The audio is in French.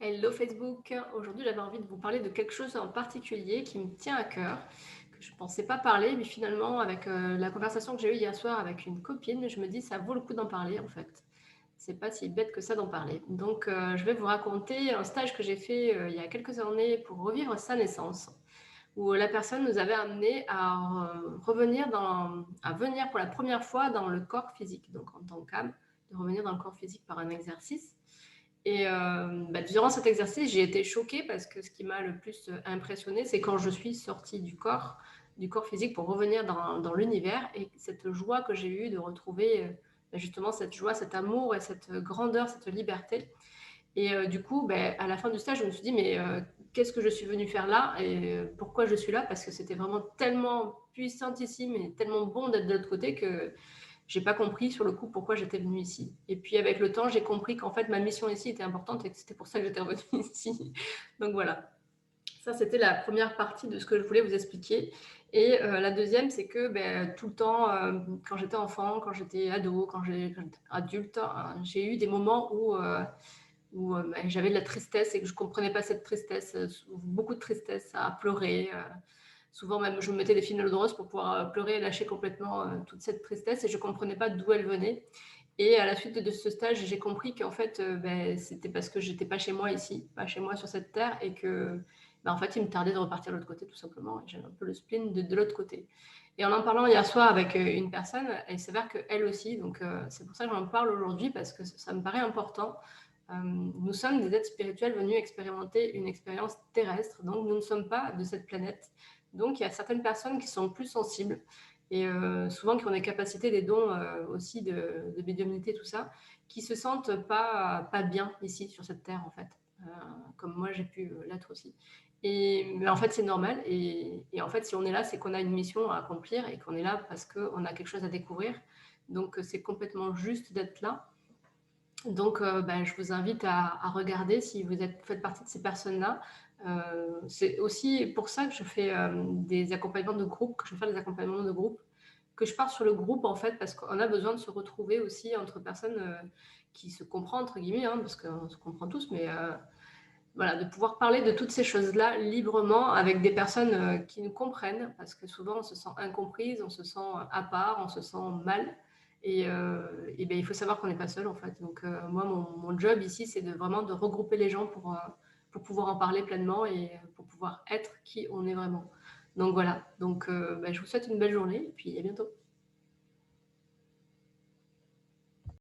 Hello Facebook, aujourd'hui j'avais envie de vous parler de quelque chose en particulier qui me tient à cœur, que je ne pensais pas parler, mais finalement avec la conversation que j'ai eue hier soir avec une copine, je me dis ça vaut le coup d'en parler en fait. C'est pas si bête que ça d'en parler. Donc je vais vous raconter un stage que j'ai fait il y a quelques années pour revivre sa naissance, où la personne nous avait amené à à venir pour la première fois dans le corps physique, donc en tant qu'âme, de revenir dans le corps physique par un exercice. Et durant cet exercice, j'ai été choquée parce que ce qui m'a le plus impressionnée, c'est quand je suis sortie du corps physique pour revenir dans l'univers et cette joie que j'ai eue de retrouver justement cette joie, cet amour et cette grandeur, cette liberté. Et du coup, à la fin du stage, je me suis dit, mais qu'est-ce que je suis venue faire là et pourquoi je suis là? Parce que c'était vraiment tellement puissantissime et tellement bon d'être de l'autre côté que j'ai pas compris sur le coup pourquoi j'étais venue ici. Et puis avec le temps, j'ai compris qu'en fait ma mission ici était importante et que c'était pour ça que j'étais revenue ici. Donc voilà. Ça, c'était la première partie de ce que je voulais vous expliquer. Et la deuxième, c'est que tout le temps, quand j'étais enfant, quand j'étais ado, quand j'étais adulte, j'ai eu des moments où j'avais de la tristesse et que je ne comprenais pas cette tristesse, beaucoup de tristesse à pleurer. Souvent même, je me mettais des films de rose pour pouvoir pleurer et lâcher complètement toute cette tristesse et je ne comprenais pas d'où elle venait. Et à la suite de ce stage, j'ai compris qu'en fait, c'était parce que j'étais pas chez moi ici, pas chez moi sur cette terre, et que, en fait, il me tardait de repartir de l'autre côté, tout simplement. Et j'avais un peu le spleen de l'autre côté. Et en parlant hier soir avec une personne, il s'avère qu'elle aussi, donc c'est pour ça que j'en parle aujourd'hui, parce que ça me paraît important. Nous sommes des êtres spirituels venus expérimenter une expérience terrestre, donc nous ne sommes pas de cette planète. Donc il y a certaines personnes qui sont plus sensibles et souvent qui ont des capacités, des dons aussi de médiumnité, tout ça, qui se sentent pas bien ici sur cette terre en fait, comme moi j'ai pu l'être aussi. Mais en fait c'est normal et en fait si on est là c'est qu'on a une mission à accomplir et qu'on est là parce qu'on a quelque chose à découvrir. Donc c'est complètement juste d'être là. Donc, je vous invite à regarder si faites partie de ces personnes-là. C'est aussi pour ça que je fais des accompagnements de groupe, que je vais faire des accompagnements de groupe, que je pars sur le groupe en fait, parce qu'on a besoin de se retrouver aussi entre personnes qui se comprennent, entre guillemets, hein, parce qu'on se comprend tous, mais voilà, de pouvoir parler de toutes ces choses-là librement avec des personnes qui nous comprennent, parce que souvent on se sent incomprise, on se sent à part, on se sent mal. Et il faut savoir qu'on n'est pas seul en fait. Donc moi, mon job ici, c'est vraiment de regrouper les gens pour pouvoir en parler pleinement et pour pouvoir être qui on est vraiment. Donc voilà, donc je vous souhaite une belle journée et puis à bientôt.